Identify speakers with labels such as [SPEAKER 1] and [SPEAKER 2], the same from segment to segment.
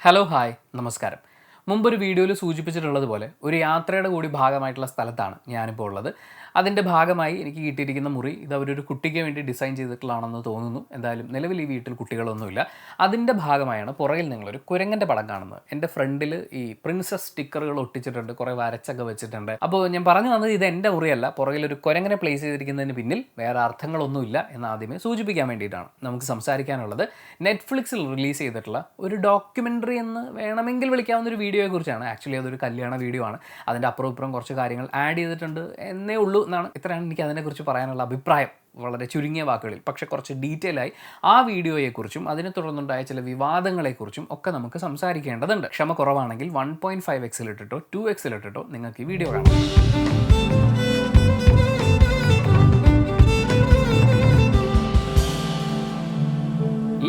[SPEAKER 1] Hello hi നമസ്കാരം. മുമ്പൊരു വീഡിയോയിൽ സൂചിപ്പിച്ചിട്ടുള്ളതുപോലെ ഒരു യാത്രയുടെ കൂടി ഭാഗമായിട്ടുള്ള സ്ഥലത്താണ് ഞാനിപ്പോൾ ഉള്ളത്. അതിൻ്റെ ഭാഗമായി എനിക്ക് കിട്ടിയിരിക്കുന്ന മുറി ഇത് അവരൊരു കുട്ടിക്ക് വേണ്ടി ഡിസൈൻ ചെയ്തിട്ടുള്ളതാണെന്ന് തോന്നുന്നു. എന്തായാലും നിലവിൽ ഈ വീട്ടിൽ കുട്ടികളൊന്നുമില്ല. അതിൻ്റെ ഭാഗമായാണ് പുറകിൽ നിങ്ങളൊരു കുരങ്ങൻ്റെ പടം കാണുന്നത്. എൻ്റെ ഫ്രണ്ടിൽ ഈ പ്രിൻസസ് സ്റ്റിക്കറുകൾ ഒട്ടിച്ചിട്ടുണ്ട്, കുറേ വരച്ചൊക്കെ വെച്ചിട്ടുണ്ട്. അപ്പോൾ ഞാൻ പറഞ്ഞു വന്നത് ഇത് എൻ്റെ മുറിയല്ല, പുറകിലൊരു കുരങ്ങനെ പ്ലേസ് ചെയ്തിരിക്കുന്നതിന് പിന്നിൽ വേറെ അർത്ഥങ്ങളൊന്നുമില്ല എന്ന് ആദ്യമേ സൂചിപ്പിക്കാൻ വേണ്ടിയിട്ടാണ്. നമുക്ക് സംസാരിക്കാനുള്ളത് നെറ്റ്ഫ്ലിക്സിൽ റിലീസ് ചെയ്തിട്ടുള്ള ഒരു ഡോക്യുമെൻ്ററി എന്ന് വേണമെങ്കിൽ വിളിക്കാവുന്ന ഒരു വീഡിയോയെക്കുറിച്ചാണ്. ആക്ച്വലി അതൊരു കല്യാണ വീഡിയോ ആണ്. അതിൻ്റെ അപ്പുറം ഇപ്പുറം കുറച്ച് കാര്യങ്ങൾ ആഡ് ചെയ്തിട്ടുണ്ട് എന്നേ ഉള്ളൂ എന്നാണ്, ഇത്രയാണ് എനിക്ക് അതിനെക്കുറിച്ച് പറയാനുള്ള അഭിപ്രായം, വളരെ ചുരുങ്ങിയ വാക്കുകളിൽ. പക്ഷേ കുറച്ച് ഡീറ്റെയിൽ ആയി ആ വീഡിയോയെക്കുറിച്ചും അതിനെ തുടർന്നുണ്ടായ ചില വിവാദങ്ങളെക്കുറിച്ചും ഒക്കെ നമുക്ക് സംസാരിക്കേണ്ടതുണ്ട്. ക്ഷമ കുറവാണെങ്കിൽ 1.5x ഇട്ടിട്ടോ 2x ഇട്ടിട്ടോ നിങ്ങൾക്ക് ഈ വീഡിയോ കാണാം.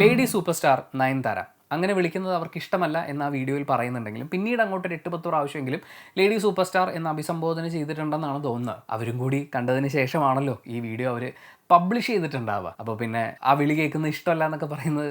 [SPEAKER 1] ലേഡി സൂപ്പർ സ്റ്റാർ നയൻതാര, അങ്ങനെ വിളിക്കുന്നത് അവർക്ക് ഇഷ്ടമല്ല എന്ന് ആ വീഡിയോയിൽ പറയുന്നുണ്ടെങ്കിലും പിന്നീട് അങ്ങോട്ട് ഒരു 8-10 പ്രാവശ്യമെങ്കിലും ലേഡി സൂപ്പർ സ്റ്റാർ എന്ന് അഭിസംബോധന ചെയ്തിട്ടുണ്ടെന്നാണ് തോന്നുന്നത്. അവരും കൂടി കണ്ടതിന് ശേഷമാണല്ലോ ഈ വീഡിയോ അവർ പബ്ലിഷ് ചെയ്തിട്ടുണ്ടാവുക. അപ്പോൾ പിന്നെ ആ വിളി കേൾക്കുന്നത് ഇഷ്ടമല്ല എന്നൊക്കെ പറയുന്നത്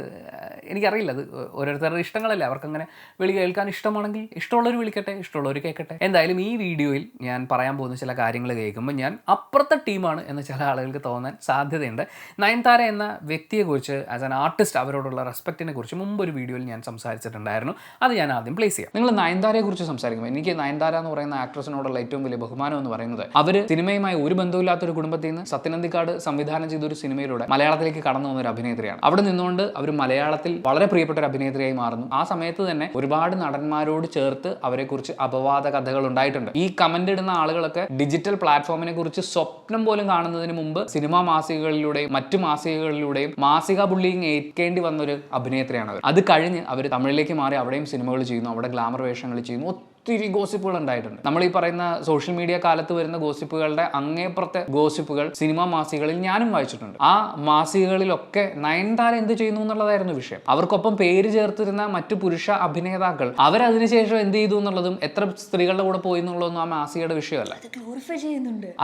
[SPEAKER 1] എനിക്കറിയില്ല, അത് ഓരോരുത്തരുടെ ഇഷ്ടങ്ങളല്ലേ. അവർക്കങ്ങനെ വിളി കേൾക്കാൻ ഇഷ്ടമാണെങ്കിൽ ഇഷ്ടമുള്ളവർ വിളിക്കട്ടെ, ഇഷ്ടമുള്ളവർ കേൾക്കട്ടെ. എന്തായാലും ഈ വീഡിയോയിൽ ഞാൻ പറയാൻ പോകുന്ന ചില കാര്യങ്ങൾ കേൾക്കുമ്പോൾ ഞാൻ അപ്പുറത്തെ ടീമാണ് എന്ന് ചില ആളുകൾക്ക് തോന്നാൻ സാധ്യതയുണ്ട്. നയൻതാര എന്ന വ്യക്തിയെക്കുറിച്ച് ആസ് ആൻ ആർട്ടിസ്റ്റ് അവരോടുള്ള റെസ്പെക്റ്റിനെ കുറിച്ച് മുമ്പൊരു വീഡിയോയിൽ ഞാൻ സംസാരിച്ചിട്ടുണ്ടായിരുന്നു. അത് ഞാൻ ആദ്യം പ്ലേസ് ചെയ്യാം. നിങ്ങൾ നയൻതാരയെക്കുറിച്ച് സംസാരിക്കുമ്പോൾ എനിക്ക് നയൻതാര എന്ന് പറയുന്ന ആക്ട്രസിനോടുള്ള ഏറ്റവും വലിയ ബഹുമാനം എന്ന് പറയുന്നത് അവർ സിനിമയുമായി ഒരു ബന്ധമില്ലാത്തൊരു കുടുംബത്തിൽ നിന്ന് സത്യനന്ദിക്കാട് സംവിധാനം ചെയ്ത ഒരു സിനിമയിലൂടെ മലയാളത്തിലേക്ക് കടന്നു വന്ന ഒരു അഭിനേത്രിയാണ്. അവിടെ നിന്നുകൊണ്ട് അവർ മലയാളത്തിൽ വളരെ പ്രിയപ്പെട്ട ഒരു അഭിനേത്രിയായി മാറുന്നു. ആ സമയത്ത് തന്നെ ഒരുപാട് നടന്മാരോട് ചേർത്ത് അവരെക്കുറിച്ച് അപവാദ കഥകൾ ഉണ്ടായിട്ടുണ്ട്. ഈ കമന്റ് ഇടുന്ന ആളുകളൊക്കെ ഡിജിറ്റൽ പ്ലാറ്റ്ഫോമിനെ കുറിച്ച് സ്വപ്നം പോലും കാണുന്നതിന് മുമ്പ് സിനിമാ മാസികകളിലൂടെയും മറ്റു മാസികകളിലൂടെയും മാസിക ബുള്ളിങ് ഏൽക്കേണ്ടി വന്ന ഒരു അഭിനേത്രിയാണ് അവർ. അത് കഴിഞ്ഞ് അവർ തമിഴിലേക്ക് മാറി അവിടെയും സിനിമകൾ ചെയ്യുന്നു, അവിടെ ഗ്ലാമർ വേഷങ്ങൾ ചെയ്യുന്നു. ഒത്തിരി ഗോസിപ്പുകൾ ഉണ്ടായിട്ടുണ്ട്. നമ്മൾ ഈ പറയുന്ന സോഷ്യൽ മീഡിയ കാലത്ത് വരുന്ന ഗോസിപ്പുകളുടെ അങ്ങേപ്പുറത്തെ ഗോസിപ്പുകൾ സിനിമാ മാസികകളിൽ ഞാനും വായിച്ചിട്ടുണ്ട്. ആ മാസികകളിലൊക്കെ നയൻതാര എന്ത് ചെയ്യുന്നു എന്നുള്ളതായിരുന്നു വിഷയം. അവർക്കൊപ്പം പേര് ചേർത്തിരുന്ന മറ്റു പുരുഷ അഭിനേതാക്കൾ അവരതിനുശേഷം എന്ത് ചെയ്തു എന്നുള്ളതും എത്ര സ്ത്രീകളുടെ കൂടെ പോയി എന്നുള്ളതൊന്നും ആ മാസികയുടെ വിഷയമല്ല.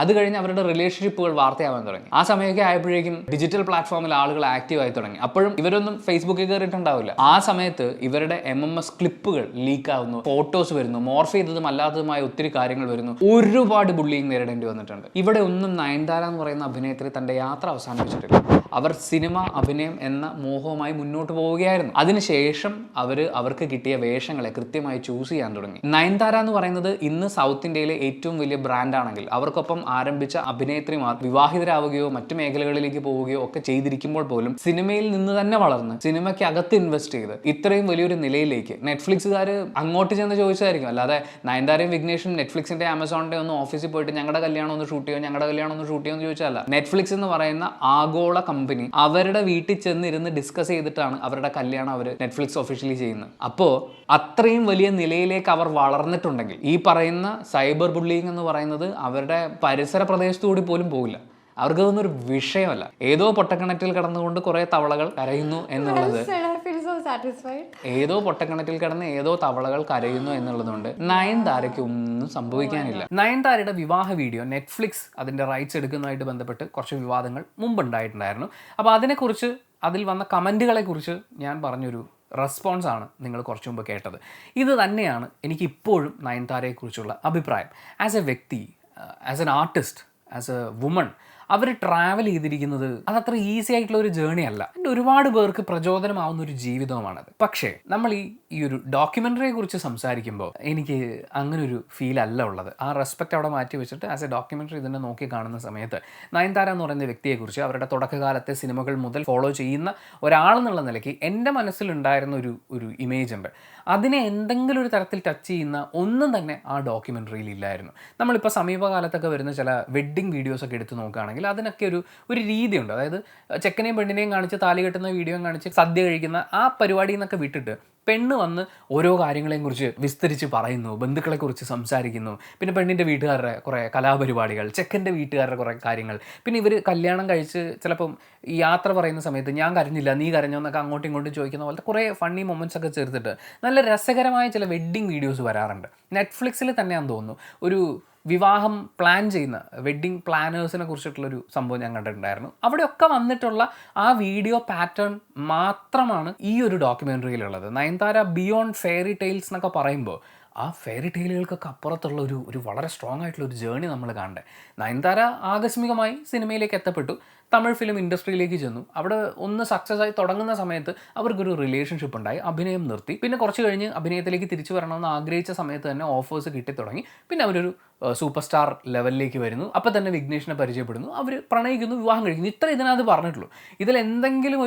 [SPEAKER 1] അത് കഴിഞ്ഞ് അവരുടെ റിലേഷൻഷിപ്പുകൾ വാർത്തയാവാൻ തുടങ്ങി. ആ സമയമൊക്കെ ആയപ്പോഴേക്കും ഡിജിറ്റൽ പ്ലാറ്റ്ഫോമിൽ ആളുകൾ ആക്റ്റീവ് ആയി തുടങ്ങി. അപ്പോഴും ഇവരൊന്നും ഫേസ്ബുക്കിൽ കയറിയിട്ടുണ്ടാവില്ല. ആ സമയത്ത് ഇവരുടെ MMS ക്ലിപ്പുകൾ ലീക്ക് ആവുന്നു, ഫോട്ടോസ് വരുന്നു, മോർഫ് ചെയ്തതും അല്ലാത്തതുമായ ഒത്തിരി കാര്യങ്ങൾ വരുന്നു. ഒരുപാട് ബുള്ളിങ് നേരിടേണ്ടി വന്നിട്ടുണ്ട്. ഇവിടെ ഒന്നും നയൻതാര എന്ന് പറയുന്ന അഭിനേത്രി തന്റെ യാത്ര അവസാനിപ്പിച്ചിട്ടില്ല. അവർ സിനിമ അഭിനയം എന്ന മോഹവുമായി മുന്നോട്ട് പോവുകയായിരുന്നു. അതിനുശേഷം അവർക്ക് കിട്ടിയ വേഷങ്ങളെ കൃത്യമായി ചൂസ് ചെയ്യാൻ തുടങ്ങി. നയൻതാര എന്ന് പറയുന്നത് ഇന്ന് സൗത്ത് ഇന്ത്യയിലെ ഏറ്റവും വലിയ ബ്രാൻഡാണെങ്കിൽ അവർക്കൊപ്പം ആരംഭിച്ച അഭിനേത്രിമാർ വിവാഹിതരാവുകയോ മറ്റു മേഖലകളിലേക്ക് പോവുകയോ ഒക്കെ ചെയ്തിരിക്കുമ്പോൾ പോലും സിനിമയിൽ നിന്ന് തന്നെ വളർന്ന് സിനിമയ്ക്ക് അകത്ത് ഇൻവെസ്റ്റ് ചെയ്ത് ഇത്രയും വലിയൊരു നിലയിലേക്ക് നെറ്റ്ഫ്ലിക്സുകാർ അങ്ങോട്ട് ചെന്ന് ചോദിച്ചായിരിക്കും. അല്ലാതെ നയൻതാരയും വിഘ്നേഷും നെറ്റ്ഫ്ലിക്സിന്റെ ആമസോണിന്റെ ഒന്നും ഓഫീസിൽ പോയിട്ട് ഞങ്ങളുടെ കല്യാണം ഒന്ന് ഷൂട്ട് ചെയ്യോ എന്ന് ചോദിച്ചാൽ നെറ്റ്ഫ്ലിക്സ് എന്ന് പറയുന്ന ആഗോള കമ്പനി അവരുടെ വീട്ടിൽ ചെന്നിരുന്ന് ഡിസ്കസ് ചെയ്തിട്ടാണ് അവരുടെ കല്യാണം അവർ നെറ്റ്ഫ്ലിക്സ് ഒഫീഷ്യലി ചെയ്യുന്നത്. അപ്പോൾ അത്രയും വലിയ നിലയിലേക്ക് അവർ വളർന്നിട്ടുണ്ടെങ്കിൽ ഈ പറയുന്ന സൈബർ ബുള്ളിങ് എന്ന് പറയുന്നത് അവരുടെ പരിസര പ്രദേശത്തുകൂടി പോലും പോകില്ല. അവർക്കതൊന്നൊരു വിഷയമല്ല. ഏതോ പൊട്ടക്കിണറ്റിൽ കിടന്നുകൊണ്ട് കുറെ തവളകൾ കരയുന്നു എന്നുള്ളത്, ഏതോ പൊട്ടക്കിണറ്റിൽ കിടന്ന് ഏതോ തവളകൾ കരയുന്നു എന്നുള്ളതുകൊണ്ട് നയൻതാരയ്ക്ക് ഒന്നും സംഭവിക്കാനില്ല. നയൻതാരയുടെ വിവാഹ വീഡിയോ നെറ്റ്ഫ്ലിക്സ് അതിൻ്റെ റൈറ്റ്സ് എടുക്കുന്നതായിട്ട് ബന്ധപ്പെട്ട് കുറച്ച് വിവാദങ്ങൾ മുമ്പുണ്ടായിട്ടുണ്ടായിരുന്നു. അപ്പോൾ അതിനെക്കുറിച്ച് അതിൽ വന്ന കമൻറ്റുകളെക്കുറിച്ച് ഞാൻ പറഞ്ഞൊരു റെസ്പോൺസാണ് നിങ്ങൾ കുറച്ച് മുമ്പ് കേട്ടത്. ഇത് തന്നെയാണ് എനിക്കിപ്പോഴും നയൻതാരയെക്കുറിച്ചുള്ള അഭിപ്രായം. ആസ് എ വ്യക്തി, as an artist, as a woman, അവർ ട്രാവൽ ചെയ്തിരിക്കുന്നത് അതത്ര ഈസി ആയിട്ടുള്ള ഒരു ജേണി അല്ല. എൻ്റെ ഒരുപാട് പേർക്ക് പ്രചോദനമാവുന്ന ഒരു ജീവിതവുമാണത്. പക്ഷേ നമ്മൾ ഈ ഒരു ഡോക്യുമെൻ്ററിയെ കുറിച്ച് സംസാരിക്കുമ്പോൾ എനിക്ക് അങ്ങനെ ഒരു ഫീൽ അല്ല ഉള്ളത്. ആ റെസ്പെക്റ്റ് അവിടെ മാറ്റി വെച്ചിട്ട് ആസ് എ ഡോക്യുമെൻ്ററി ഇതിനെ നോക്കി കാണുന്ന സമയത്ത് നയൻതാര എന്ന് പറയുന്ന വ്യക്തിയെക്കുറിച്ച് അവരുടെ തുടക്കകാലത്തെ സിനിമകൾ മുതൽ ഫോളോ ചെയ്യുന്ന ഒരാളെന്നുള്ള നിലയ്ക്ക് എൻ്റെ മനസ്സിലുണ്ടായിരുന്ന ഒരു ഇമേജ് ഉണ്ട്. അതിനെ എന്തെങ്കിലും ഒരു തരത്തിൽ ടച്ച് ചെയ്യുന്ന ഒന്നും തന്നെ ആ ഡോക്യുമെൻ്ററിയിൽ ഇല്ലായിരുന്നു. നമ്മളിപ്പോൾ സമീപകാലത്തൊക്കെ വരുന്ന ചില വെഡ്ഡിങ് വീഡിയോസൊക്കെ എടുത്ത് നോക്കുകയാണെങ്കിൽ അതിനൊക്കെ ഒരു രീതിയുണ്ട്. അതായത് ചെക്കനെയും പെണ്ണിനെയും കാണിച്ച് താലി കെട്ടുന്ന വീഡിയോയും കാണിച്ച് സദ്യ കഴിക്കുന്ന ആ പരിപാടിയിൽ നിന്നൊക്കെ വിട്ടിട്ട് പെണ്ണ് വന്ന് ഓരോ കാര്യങ്ങളെയും കുറിച്ച് വിസ്തരിച്ച് പറയുന്നു, ബന്ധുക്കളെക്കുറിച്ച് സംസാരിക്കുന്നു, പിന്നെ പെണ്ണിൻ്റെ വീട്ടുകാരുടെ കുറേ കലാപരിപാടികൾ, ചെക്കൻ്റെ വീട്ടുകാരുടെ കുറേ കാര്യങ്ങൾ, പിന്നെ ഇവർ കല്യാണം കഴിച്ച് ചിലപ്പം ഈ യാത്ര പറയുന്ന സമയത്ത് ഞാൻ കരഞ്ഞില്ല നീ കരഞ്ഞോ എന്നൊക്കെ അങ്ങോട്ടും ഇങ്ങോട്ടും ചോദിക്കുന്ന പോലത്തെ കുറേ ഫണ്ണി മൊമെൻറ്റ്സ് ഒക്കെ ചേർത്തിട്ട് നല്ല രസകരമായ ചില വെഡ്ഡിങ് വീഡിയോസ് വരാറുണ്ട്. നെറ്റ്ഫ്ലിക്സിൽ തന്നെയാണെന്ന് തോന്നുന്നു ഒരു വിവാഹം പ്ലാൻ ചെയ്യുന്ന വെഡ്ഡിങ് പ്ലാനേഴ്സിനെ കുറിച്ചിട്ടുള്ളൊരു സംഭവം ഞാൻ കണ്ടിട്ടുണ്ടായിരുന്നു. അവിടെയൊക്കെ വന്നിട്ടുള്ള ആ വീഡിയോ പാറ്റേൺ മാത്രമാണ് ഈ ഒരു ഡോക്യുമെൻ്ററിയിലുള്ളത്. നയൻതാര ബിയോണ്ട് ഫെയറി ടെയിൽസ് എന്നൊക്കെ പറയുമ്പോൾ ആ ഫെയറി ടെയിലുകൾക്കൊക്കെ അപ്പുറത്തുള്ള ഒരു വളരെ സ്ട്രോങ് ആയിട്ടുള്ള ഒരു ജേണി നമ്മൾ കാണണ്ടേ. നയൻതാര ആകസ്മികമായി സിനിമയിലേക്ക് എത്തപ്പെട്ടു, തമിഴ് ഫിലിം ഇൻഡസ്ട്രിയിലേക്ക് ചെന്നു. അവിടെ ഒന്ന് സക്സസ് ആയി തുടങ്ങുന്ന സമയത്ത് അവർക്കൊരു റിലേഷൻഷിപ്പ് ഉണ്ടായി, അഭിനയം നിർത്തി. പിന്നെ കുറച്ച് കഴിഞ്ഞ് അഭിനയത്തിലേക്ക് തിരിച്ചു വരണമെന്ന് ആഗ്രഹിച്ച സമയത്ത് തന്നെ ഓഫേഴ്സ് കിട്ടി തുടങ്ങി. പിന്നെ അവരൊരു സൂപ്പർ സ്റ്റാർ ലെവലിലേക്ക് വരുന്നു. അപ്പോൾ തന്നെ വിഘ്നേഷിനെ പരിചയപ്പെടുന്നു, അവർ പ്രണയിക്കുന്നു, വിവാഹം കഴിക്കുന്നു. ഇത്ര ഇതിനകത്ത് പറഞ്ഞിട്ടുള്ളൂ. ഇതിൽ എന്തെങ്കിലും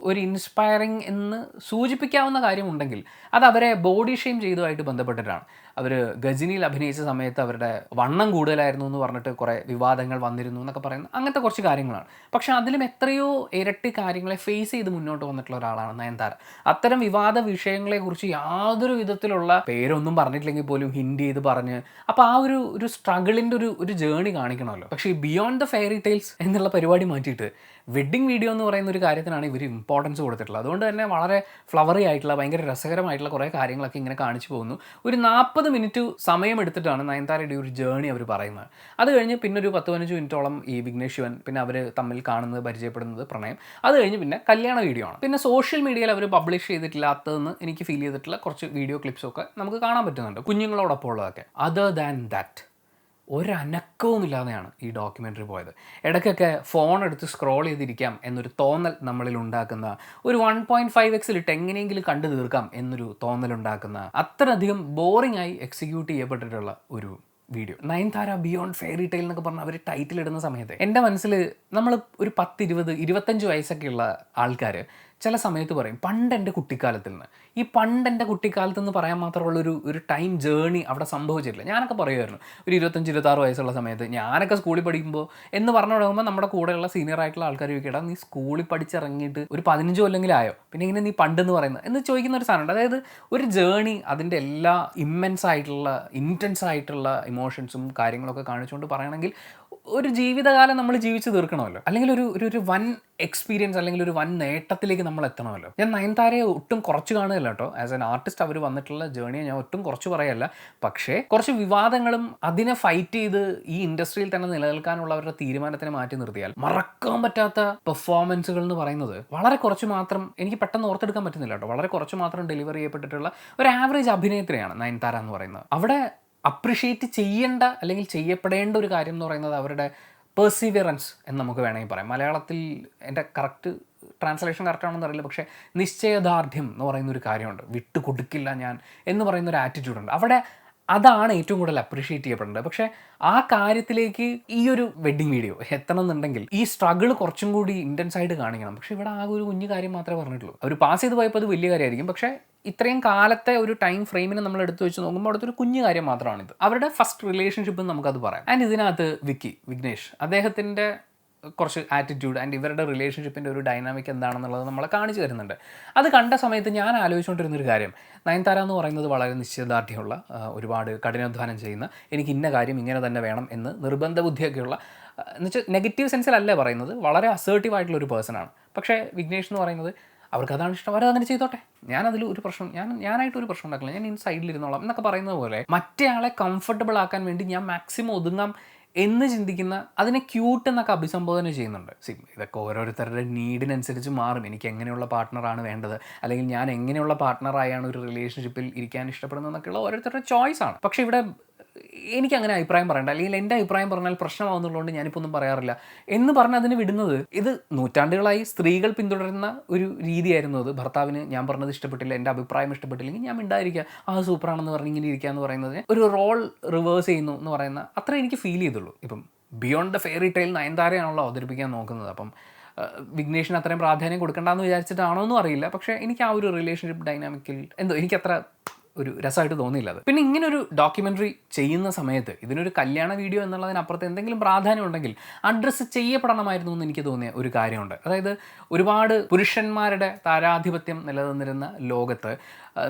[SPEAKER 1] ഒരു ഇൻസ്പയറിങ് എന്ന് സൂചിപ്പിക്കാവുന്ന കാര്യമുണ്ടെങ്കിൽ അത് അവരെ ബോഡി ഷെയിം ചെയ്തതുമായിട്ട് ബന്ധപ്പെട്ടിട്ടാണ്. അവർ ഗജനിയിൽ അഭിനയിച്ച സമയത്ത് അവരുടെ വണ്ണം കൂടുതലായിരുന്നു എന്ന് പറഞ്ഞിട്ട് കുറേ വിവാദങ്ങൾ വന്നിരുന്നു എന്നൊക്കെ പറയുന്നത് അങ്ങനത്തെ കുറച്ച് കാര്യങ്ങളാണ്. പക്ഷേ അതിലും എത്രയോ ഇരട്ടി കാര്യങ്ങളെ ഫേസ് ചെയ്ത് മുന്നോട്ട് വന്നിട്ടുള്ള ഒരാളാണ് നയൻതാര. അത്തരം വിവാദ വിഷയങ്ങളെക്കുറിച്ച് യാതൊരു വിധത്തിലുള്ള പേരൊന്നും പറഞ്ഞിട്ടില്ലെങ്കിൽ പോലും ഹിൻഡ് ചെയ്ത് പറഞ്ഞ് അപ്പോൾ ആ ഒരു സ്ട്രഗിളിൻ്റെ ഒരു ജേണി കാണിക്കണമല്ലോ. പക്ഷേ ഈ ബിയോണ്ട് ദ ഫെയറി ടെയിൽസ് എന്നുള്ള പരിപാടി മാറ്റിയിട്ട് വെഡ്ഡിങ് വീഡിയോ എന്ന് പറയുന്ന ഒരു കാര്യത്തിനാണ് ഇവർ ഇമ്പോർട്ടൻസ് കൊടുത്തിട്ടുള്ളത്. അതുകൊണ്ട് തന്നെ വളരെ ഫ്ലവറി ആയിട്ടുള്ള ഭയങ്കര രസകരമായിട്ടുള്ള കുറേ കാര്യങ്ങളൊക്കെ ഇങ്ങനെ കാണിച്ചു പോകുന്നു. ഒരു 40 മിനിറ്റ് സമയം എടുത്തിട്ടാണ് നയൻതാരയുടെ ഒരു ജേണി അവർ പറയുന്നത്. അത് കഴിഞ്ഞ് പിന്നെ ഒരു 10-15 മിനിറ്റോളം ഈ വിഘ്നേഷ് ശിവൻ പിന്നെ അവർ തമ്മിൽ കാണുന്നത്, പരിചയപ്പെടുന്നത്, പ്രണയം. അത് കഴിഞ്ഞ് പിന്നെ കല്യാണ വീഡിയോ ആണ്. പിന്നെ സോഷ്യൽ മീഡിയയിൽ അവർ പബ്ലിഷ് ചെയ്തിട്ടില്ലാത്തതെന്ന് എനിക്ക് ഫീൽ ചെയ്തിട്ടുള്ള കുറച്ച് വീഡിയോ ക്ലിപ്സൊക്കെ നമുക്ക് കാണാൻ പറ്റുന്നുണ്ട്, കുഞ്ഞുങ്ങളോടൊപ്പം ഉള്ളതൊക്കെ. അതർ ദാൻ ദാറ്റ് ഒരനക്കവുമില്ലാതെയാണ് ഈ ഡോക്യുമെൻ്ററി പോയത്. ഇടയ്ക്കൊക്കെ ഫോൺ എടുത്ത് സ്ക്രോൾ ചെയ്തിരിക്കാം എന്നൊരു തോന്നൽ നമ്മളിൽ ഉണ്ടാക്കുന്ന, ഒരു 1.5x എങ്ങനെയെങ്കിലും കണ്ടു തീർക്കാം എന്നൊരു തോന്നലുണ്ടാക്കുന്ന, അത്രയധികം ബോറിംഗ് ആയി എക്സിക്യൂട്ട് ചെയ്യപ്പെട്ടിട്ടുള്ള ഒരു video. Nayanthara beyond fairy tale എന്നൊക്കെ പറഞ്ഞാൽ അവർ ടൈറ്റിൽ ഇടുന്ന സമയത്ത് എൻ്റെ മനസ്സിൽ നമ്മൾ ഒരു 10, 20, 25 വയസ്സൊക്കെയുള്ള ആൾക്കാർ ചില സമയത്ത് പറയും പണ്ട് എൻ്റെ കുട്ടിക്കാലത്തിൽ നിന്ന്. ഈ പണ്ട് എൻ്റെ കുട്ടിക്കാലത്ത് നിന്ന് പറയാൻ മാത്രമുള്ള ഒരു ടൈം ജേണി അവിടെ സംഭവിച്ചിട്ടില്ല. ഞാനൊക്കെ പറയുമായിരുന്നു ഒരു 25-26 വയസ്സുള്ള സമയത്ത് ഞാനൊക്കെ സ്കൂളിൽ പഠിക്കുമ്പോൾ എന്ന് പറഞ്ഞു തുടങ്ങുമ്പോൾ നമ്മുടെ കൂടെയുള്ള സീനിയർ ആയിട്ടുള്ള ആൾക്കാർ ചോദിക്കടാ നീ സ്കൂളിൽ പഠിച്ചിറങ്ങിയിട്ട് ഒരു 15 കൊല്ലെങ്കിലും ആയോ, പിന്നെ ഇങ്ങനെ നീ പണ്ടെന്ന് പറയുന്നത് എന്ന് ചോദിക്കുന്ന ഒരു സാധനമുണ്ട്. അതായത് ഒരു ജേണി അതിൻ്റെ എല്ലാ ഇമ്മൻസ് ആയിട്ടുള്ള ഇൻറ്റൻസ് ആയിട്ടുള്ള ഇമോഷൻസും കാര്യങ്ങളൊക്കെ കാണിച്ചുകൊണ്ട് പറയണമെങ്കിൽ ഒരു ജീവിതകാലം നമ്മൾ ജീവിച്ച് തീർക്കണമല്ലോ, അല്ലെങ്കിൽ ഒരു വൻ എക്സ്പീരിയൻസ് അല്ലെങ്കിൽ ഒരു വൻ നേട്ടത്തിലേക്ക് നമ്മൾ എത്തണമല്ലോ. ഞാൻ നയൻതാരയെ ഒട്ടും കുറച്ച് കാണുകയല്ല കേട്ടോ. ആസ് എൻ ആർട്ടിസ്റ്റ് അവർ വന്നിട്ടുള്ള ജേണിയെ ഞാൻ ഒട്ടും കുറച്ച് പറയല്ല. പക്ഷേ കുറച്ച് വിവാദങ്ങളും അതിനെ ഫൈറ്റ് ചെയ്ത് ഈ ഇൻഡസ്ട്രിയിൽ തന്നെ നിലനിൽക്കാനുള്ള അവരുടെ തീരുമാനത്തിനെ മാറ്റി നിർത്തിയാൽ മറക്കാൻ പറ്റാത്ത പെർഫോമൻസുകൾ എന്ന് പറയുന്നത് വളരെ കുറച്ച് മാത്രം, എനിക്ക് പെട്ടെന്ന് ഓർത്തെടുക്കാൻ പറ്റുന്നില്ല കേട്ടോ, വളരെ കുറച്ച് മാത്രം ഡെലിവർ ചെയ്യപ്പെട്ടിട്ടുള്ള ഒരു ആവറേജ് അഭിനേത്രിയാണ് നയൻതാര എന്ന് പറയുന്നത്. അവിടെ അപ്രിഷ്യേറ്റ് ചെയ്യേണ്ട അല്ലെങ്കിൽ ചെയ്യപ്പെടേണ്ട ഒരു കാര്യം എന്ന് പറയുന്നത് അവരുടെ പെർസിവിയറൻസ് എന്ന് നമുക്ക് വേണമെങ്കിൽ പറയാം. മലയാളത്തിൽ എൻ്റെ കറക്റ്റ് ട്രാൻസ്ലേഷൻ കറക്റ്റാണെന്ന് അറിയില്ല, പക്ഷേ നിശ്ചയദാർഢ്യം എന്ന് പറയുന്നൊരു കാര്യമുണ്ട്. വിട്ടുകൊടുക്കില്ല ഞാൻ എന്ന് പറയുന്നൊരു ആറ്റിറ്റ്യൂഡുണ്ട്. അവിടെ അതാണ് ഏറ്റവും കൂടുതൽ അപ്രിഷ്യേറ്റ് ചെയ്യപ്പെടേണ്ടത്. പക്ഷേ ആ കാര്യത്തിലേക്ക് ഈ ഒരു വെഡ്ഡിങ് വീഡിയോ എത്തണം എന്നുണ്ടെങ്കിൽ ഈ സ്ട്രഗിൾ കുറച്ചും കൂടി ഇൻറ്റൻസ് ആയിട്ട് കാണിക്കണം. പക്ഷേ ഇവിടെ ആ ഒരു കുഞ്ഞു കാര്യം മാത്രമേ പറഞ്ഞിട്ടുള്ളൂ. അവർ പാസ് ചെയ്ത് പോയപ്പോൾ അത് വലിയ കാര്യമായിരിക്കും, പക്ഷേ ഇത്രയും കാലത്തെ ഒരു ടൈം ഫ്രെയിമിനെ നമ്മൾ എടുത്തു വെച്ച് നോക്കുമ്പോൾ അവിടുത്തെ ഒരു കുഞ്ഞു കാര്യം മാത്രമാണിത്. അവരുടെ ഫസ്റ്റ് റിലേഷൻഷിപ്പ് നമുക്കത് പറയാം. ആൻഡ് ഇതിനകത്ത് വിഘ്നേഷ് അദ്ദേഹത്തിൻ്റെ കുറച്ച് ആറ്റിറ്റ്യൂഡ് ആൻഡ് ഇവരുടെ റിലേഷൻഷിപ്പിൻ്റെ ഒരു ഡൈനാമിക് എന്താണെന്നുള്ളത് നമ്മളെ കാണിച്ചു തരുന്നുണ്ട്. അത് കണ്ട സമയത്ത് ഞാൻ ആലോചിച്ചുകൊണ്ടിരുന്നൊരു കാര്യം, നയൻതാര എന്ന് പറയുന്നത് വളരെ നിശ്ചയദാർഢ്യമുള്ള, ഒരുപാട് കഠിനാധ്വാനം ചെയ്യുന്ന, എനിക്ക് ഇന്ന കാര്യം ഇങ്ങനെ തന്നെ വേണം എന്ന് നിർബന്ധ ബുദ്ധിയൊക്കെയുള്ള, എന്നുവെച്ചാൽ നെഗറ്റീവ് സെൻസിലല്ലേ പറയുന്നത്, വളരെ അസേർട്ടീവ് ആയിട്ടുള്ളൊരു പേഴ്സണാണ്. പക്ഷേ വിഘ്നേഷ് എന്ന് പറയുന്നത് അവർക്കതാണ് ഇഷ്ടം, അവരതങ്ങനെ ചെയ്തോട്ടെ, ഞാനതിൽ ഒരു പ്രശ്നം, ഞാനായിട്ടൊരു പ്രശ്നം ഉണ്ടാക്കില്ല, ഞാൻ ഈ സൈഡിലിരുന്നോളാം എന്നൊക്കെ പറയുന്നത് പോലെ മറ്റേ ആളെ കംഫർട്ടബിൾ ആക്കാൻ വേണ്ടി ഞാൻ മാക്സിമം ഒതുങ്ങാം എന്ന് ചിന്തിക്കുന്ന, അതിനെ ക്യൂട്ട് എന്നൊക്കെ അഭിസംബോധന ചെയ്യുന്നുണ്ട്. ഇതൊക്കെ ഓരോരുത്തരുടെ നീഡിനനുസരിച്ച് മാറും. എനിക്ക് എങ്ങനെയുള്ള പാർട്ട്ണറാണ് വേണ്ടത്, അല്ലെങ്കിൽ ഞാൻ എങ്ങനെയുള്ള പാർട്ട്ണറായാണ് ഒരു റിലേഷൻഷിപ്പിൽ ഇരിക്കാൻ ഇഷ്ടപ്പെടുന്നതെന്നൊക്കെയുള്ള ഓരോരുത്തരുടെ ചോയ്സാണ്. പക്ഷേ ഇവിടെ എനിക്കങ്ങനെ അഭിപ്രായം പറയണ്ട, അല്ലെങ്കിൽ എൻ്റെ അഭിപ്രായം പറഞ്ഞാൽ പ്രശ്നമാകുന്നുള്ളതുകൊണ്ട് ഞാനിപ്പോൾ ഒന്നും പറയാറില്ല എന്ന് പറഞ്ഞ് അതിന് വിടുന്നത്, ഇത് നൂറ്റാണ്ടുകളായി സ്ത്രീകൾ പിന്തുടരുന്ന ഒരു രീതിയായിരുന്നു അത്. ഭർത്താവിന് ഞാൻ പറഞ്ഞത് ഇഷ്ടപ്പെട്ടില്ല, എൻ്റെ അഭിപ്രായം ഇഷ്ടപ്പെട്ടില്ലെങ്കിൽ ഞാൻ മിണ്ടായിരിക്കുക, ആ സൂപ്പറാണെന്ന് പറഞ്ഞ് ഇങ്ങനെ ഇരിക്കുക എന്ന് പറയുന്നതിന് ഒരു റോൾ റിവേഴ്സ് ചെയ്യുന്നു എന്ന് പറയുന്ന അത്ര എനിക്ക് ഫീൽ ചെയ്തുള്ളൂ. ഇപ്പം ബിയോണ്ട് ദ ഫെയറി ടെയിൽ നയൻതാരയാണല്ലോ അവതരിപ്പിക്കാൻ നോക്കുന്നത്. അപ്പം വിഘ്നേഷിന് അത്രയും പ്രാധാന്യം കൊടുക്കേണ്ടെന്ന് വിചാരിച്ചിട്ടാണോ എന്നും അറിയില്ല. പക്ഷേ എനിക്ക് ആ ഒരു റിലേഷൻഷിപ്പ് ഡൈനാമിക്കിൽ എന്തോ എനിക്കത്ര ഒരു രസമായിട്ട് തോന്നിയില്ല അത്. പിന്നെ ഇങ്ങനൊരു ഡോക്യുമെൻ്ററി ചെയ്യുന്ന സമയത്ത് ഇതിനൊരു കല്യാണ വീഡിയോ എന്നുള്ളതിനപ്പുറത്ത് എന്തെങ്കിലും പ്രാധാന്യം ഉണ്ടെങ്കിൽ അഡ്രസ്സ് ചെയ്യപ്പെടണമായിരുന്നു എന്ന് എനിക്ക് തോന്നിയ ഒരു കാര്യമുണ്ട്. അതായത് ഒരുപാട് പുരുഷന്മാരുടെ താരാധിപത്യം നിലനിന്നിരുന്ന ലോകത്ത്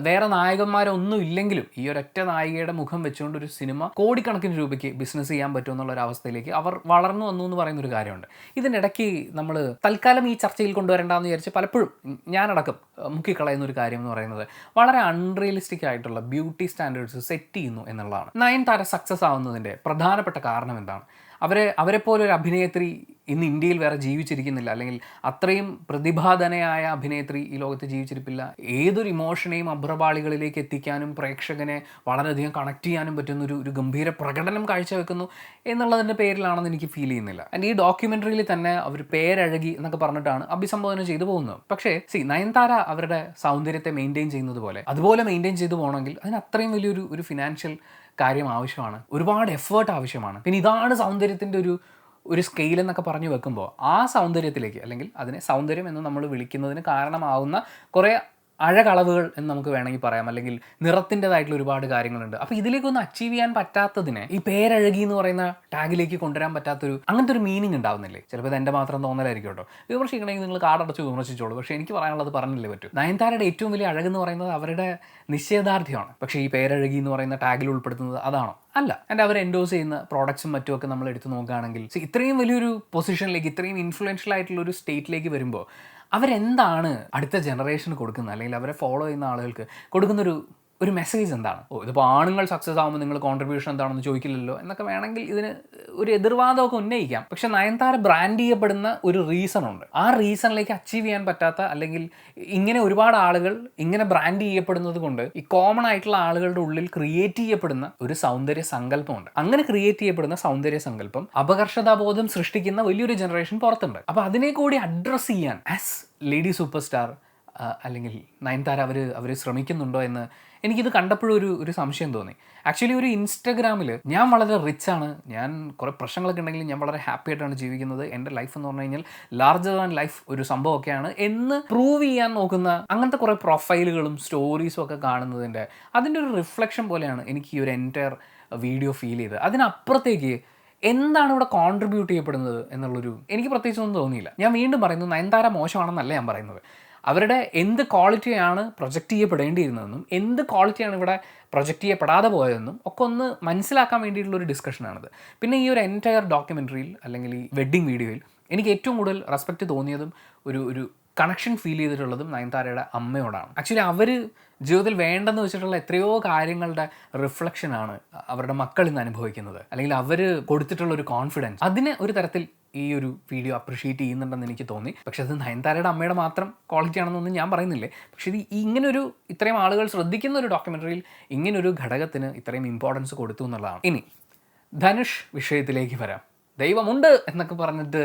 [SPEAKER 1] വേറെ നായകന്മാരൊന്നും ഇല്ലെങ്കിലും ഈ ഒരൊറ്റ നായികയുടെ മുഖം വെച്ചുകൊണ്ട് ഒരു സിനിമ കോടിക്കണക്കിന് രൂപയ്ക്ക് ബിസിനസ് ചെയ്യാൻ പറ്റുമെന്നുള്ള ഒരു അവസ്ഥയിലേക്ക് അവർ വളർന്നു വന്നു എന്ന് പറയുന്നൊരു കാര്യമുണ്ട്. ഇതിനിടയ്ക്ക് നമ്മൾ തൽക്കാലം ഈ ചർച്ചയിൽ കൊണ്ടുവരേണ്ടെന്ന് വിചാരിച്ച് പലപ്പോഴും ഞാനടക്കം മുക്കിക്കളയുന്ന ഒരു കാര്യം എന്ന് പറയുന്നത് വളരെ അൺറിയലിസ്റ്റിക് ആയിട്ടുള്ള ബ്യൂട്ടി സ്റ്റാൻഡേർഡ്സ് സെറ്റ് ചെയ്യുന്നു എന്നുള്ളതാണ്. നയൻതാര സക്സസ് ആവുന്നതിൻ്റെ പ്രധാനപ്പെട്ട കാരണം എന്താണ്? അവരെപ്പോലെ ഒരു അഭിനേത്രി ഇന്ന് ഇന്ത്യയിൽ വേറെ ജീവിച്ചിരിക്കുന്നില്ല, അല്ലെങ്കിൽ അത്രയും പ്രതിഭാധനയായ അഭിനേത്രി ഈ ലോകത്ത് ജീവിച്ചിരിപ്പില്ല. ഏതൊരു ഇമോഷനെയും അഭ്രപാളികളിലേക്ക് എത്തിക്കാനും പ്രേക്ഷകനെ വളരെയധികം കണക്ട് ചെയ്യാനും പറ്റുന്ന ഒരു ഗംഭീര പ്രകടനം കാഴ്ചവെക്കുന്നു എന്നുള്ളതിൻ്റെ പേരിലാണെന്ന് എനിക്ക് ഫീൽ ചെയ്യുന്നില്ല. ആൻഡ് ഈ ഡോക്യുമെൻ്ററിയിൽ തന്നെ അവർ പേരഴകി എന്നൊക്കെ പറഞ്ഞിട്ടാണ് അഭിസംബോധന ചെയ്തു പോകുന്നത്. പക്ഷേ നയൻതാര അവരുടെ സൗന്ദര്യത്തെ മെയിൻറ്റെയിൻ ചെയ്യുന്നത് പോലെ അതുപോലെ മെയിൻറ്റെയിൻ ചെയ്തു പോകണമെങ്കിൽ അതിന് അത്രയും വലിയൊരു ഫിനാൻഷ്യൽ കാര്യം ആവശ്യമാണ്, ഒരുപാട് എഫേർട്ട് ആവശ്യമാണ്. പിന്നെ ഇതാണ് സൗന്ദര്യത്തിൻ്റെ ഒരു സ്കെയിൽ എന്നൊക്കെ പറഞ്ഞു വെക്കുമ്പോൾ ആ സൗന്ദര്യത്തിലേക്ക്, അല്ലെങ്കിൽ അതിനെ സൗന്ദര്യം എന്ന് നമ്മൾ വിളിക്കുന്നതിന് കാരണമാവുന്ന കുറേ അഴകളവുകൾ എന്ന് നമുക്ക് വേണമെങ്കിൽ പറയാം, അല്ലെങ്കിൽ നിറത്തിൻ്റെതായിട്ടുള്ള ഒരുപാട് കാര്യങ്ങളുണ്ട്. അപ്പോൾ ഇതിലേക്കൊന്ന് അച്ചീവ് ചെയ്യാൻ പറ്റാത്തതിനെ ഈ പേരഴകി എന്ന് പറയുന്ന ടാഗിലേക്ക് കൊണ്ടുവരാൻ പറ്റാത്തൊരു അങ്ങനത്തെ ഒരു മീനിങ് ഉണ്ടാവുന്നില്ലേ? ചിലപ്പോൾ ഇത് എൻ്റെ മാത്രം തോന്നലായിരിക്കും കേട്ടോ. വിമർശിക്കണമെങ്കിൽ നിങ്ങൾ കാടടച്ച് വിമർശിച്ചോളൂ, പക്ഷേ എനിക്ക് പറയാനുള്ളത് പറഞ്ഞില്ലേ പറ്റൂ. നയൻതാരയുടെ ഏറ്റവും വലിയ അഴകെന്ന് പറയുന്നത് അവരുടെ നിശ്ചയദാർഢ്യമാണ്. പക്ഷേ ഈ പേരഴകി എന്ന് പറയുന്ന ടാഗിൽ ഉൾപ്പെടുത്തുന്നത് അതാണോ? അല്ല. ആൻഡ് അവർ എൻഡോസ് ചെയ്യുന്ന പ്രോഡക്ട്സും മറ്റുമൊക്കെ നമ്മൾ എടുത്ത് നോക്കുകയാണെങ്കിൽ ഇത്രയും വലിയൊരു പൊസിഷനിലേക്ക്, ഇത്രയും ഇൻഫ്ലുവൻഷ്യൽ ആയിട്ടുള്ള ഒരു സ്റ്റേറ്റിലേക്ക് വരുമ്പോൾ അവരെന്താണ് അടുത്ത ജനറേഷന് കൊടുക്കുന്നത്, അല്ലെങ്കിൽ അവരെ ഫോളോ ചെയ്യുന്ന ആളുകൾക്ക് കൊടുക്കുന്നൊരു മെസ്സേജ് എന്താണ്? ഇതിപ്പോൾ ആണുങ്ങൾ സക്സസ് ആകുമ്പോൾ നിങ്ങൾ കോൺട്രിബ്യൂഷൻ എന്താണെന്ന് ചോദിക്കില്ലല്ലോ എന്നൊക്കെ വേണമെങ്കിൽ ഇതിന് ഒരു എതിർവാദമൊക്കെ ഉന്നയിക്കാം. പക്ഷെ നയൻതാര ബ്രാൻഡ് ചെയ്യപ്പെടുന്ന ഒരു റീസൺ ഉണ്ട്. ആ റീസണിലേക്ക് അച്ചീവ് ചെയ്യാൻ പറ്റാത്ത, അല്ലെങ്കിൽ ഇങ്ങനെ ഒരുപാട് ആളുകൾ ഇങ്ങനെ ബ്രാൻഡ് ചെയ്യപ്പെടുന്നത് കൊണ്ട് ഈ കോമൺ ആയിട്ടുള്ള ആളുകളുടെ ഉള്ളിൽ ക്രിയേറ്റ് ചെയ്യപ്പെടുന്ന ഒരു സൗന്ദര്യ സങ്കല്പമുണ്ട്. അങ്ങനെ ക്രിയേറ്റ് ചെയ്യപ്പെടുന്ന സൗന്ദര്യ സങ്കല്പം അപകർഷതാബോധം സൃഷ്ടിക്കുന്ന വലിയൊരു ജനറേഷൻ പുറത്തുണ്ട്. അപ്പോൾ അതിനെ കൂടി അഡ്രസ്സ് ചെയ്യാൻ ആസ് ലേഡി സൂപ്പർ സ്റ്റാർ അല്ലെങ്കിൽ നയൻതാര അവർ ശ്രമിക്കുന്നുണ്ടോ എന്ന് എനിക്കിത് കണ്ടപ്പോഴൊരു സംശയം തോന്നി. ആക്ച്വലി ഒരു ഇൻസ്റ്റഗ്രാമിൽ ഞാൻ വളരെ റിച്ചാണ്, ഞാൻ കുറേ പ്രശ്നങ്ങളൊക്കെ ഉണ്ടെങ്കിലും ഞാൻ വളരെ ഹാപ്പി ആയിട്ടാണ് ജീവിക്കുന്നത്, എൻ്റെ ലൈഫ് എന്ന് പറഞ്ഞു കഴിഞ്ഞാൽ ലാർജർ ദാൻ ലൈഫ് ഒരു സംഭവമൊക്കെയാണ് എന്ന് പ്രൂവ് ചെയ്യാൻ നോക്കുന്ന അങ്ങനത്തെ കുറേ പ്രൊഫൈലുകളും സ്റ്റോറീസും ഒക്കെ കാണുന്നതിൻ്റെ അതിൻ്റെ ഒരു റിഫ്ലക്ഷൻ പോലെയാണ് എനിക്ക് ഈ ഒരു എൻറ്റയർ വീഡിയോ ഫീൽ ചെയ്തത്. അതിനപ്പുറത്തേക്ക് എന്താണ് ഇവിടെ കോൺട്രിബ്യൂട്ട് ചെയ്യപ്പെടുന്നത് എന്നുള്ളൊരു എനിക്ക് പ്രത്യേകിച്ചൊന്നും തോന്നിയില്ല. ഞാൻ വീണ്ടും പറയുന്നു, നയൻതാര മോശമാണെന്നല്ല ഞാൻ പറയുന്നത്. അവരുടെ എന്ത് ക്വാളിറ്റിയാണ് പ്രൊജക്റ്റ് ചെയ്യപ്പെടേണ്ടിയിരുന്നതെന്നും എന്ത് ക്വാളിറ്റിയാണ് ഇവിടെ പ്രൊജക്റ്റ് ചെയ്യപ്പെടാതെ പോയതെന്നും ഒക്കെ ഒന്ന് മനസ്സിലാക്കാൻ വേണ്ടിയിട്ടുള്ളൊരു ഡിസ്കഷനാണിത്. പിന്നെ ഈ ഒരു എൻറ്റയർ ഡോക്യുമെൻ്ററിയിൽ അല്ലെങ്കിൽ ഈ വെഡ്ഡിങ് വീഡിയോയിൽ എനിക്ക് ഏറ്റവും കൂടുതൽ റെസ്പെക്റ്റ് തോന്നിയതും ഒരു കണക്ഷൻ ഫീൽ ചെയ്തിട്ടുള്ളതും നയൻതാരയുടെ അമ്മയോടാണ്. ആക്ച്വലി അവർ ജീവിതത്തിൽ വേണ്ടെന്ന് വെച്ചിട്ടുള്ള എത്രയോ കാര്യങ്ങളുടെ റിഫ്ലക്ഷനാണ് അവരുടെ മക്കൾ ഇന്ന് അനുഭവിക്കുന്നത്, അല്ലെങ്കിൽ അവർ കൊടുത്തിട്ടുള്ള ഒരു കോൺഫിഡൻസ്. അതിന് ഒരു തരത്തിൽ ഈ ഒരു വീഡിയോ അപ്രിഷിയേറ്റ് ചെയ്യുന്നുണ്ടെന്ന് എനിക്ക് തോന്നി. പക്ഷേ അത് നയൻതാരയുടെ അമ്മയുടെ മാത്രം ക്വാളിറ്റി ആണെന്നൊന്നും ഞാൻ പറയുന്നില്ലേ. പക്ഷേ ഇത് ഇങ്ങനൊരു ഇത്രയും ആളുകൾ ശ്രദ്ധിക്കുന്ന ഒരു ഡോക്യുമെൻ്ററിയിൽ ഇങ്ങനൊരു ഘടകത്തിന് ഇത്രയും ഇമ്പോർട്ടൻസ് കൊടുത്തു എന്നുള്ളതാണ്. ഇനി ധനുഷ് വിഷയത്തിലേക്ക് വരാം. ദൈവമുണ്ട് എന്നൊക്കെ പറഞ്ഞിട്ട്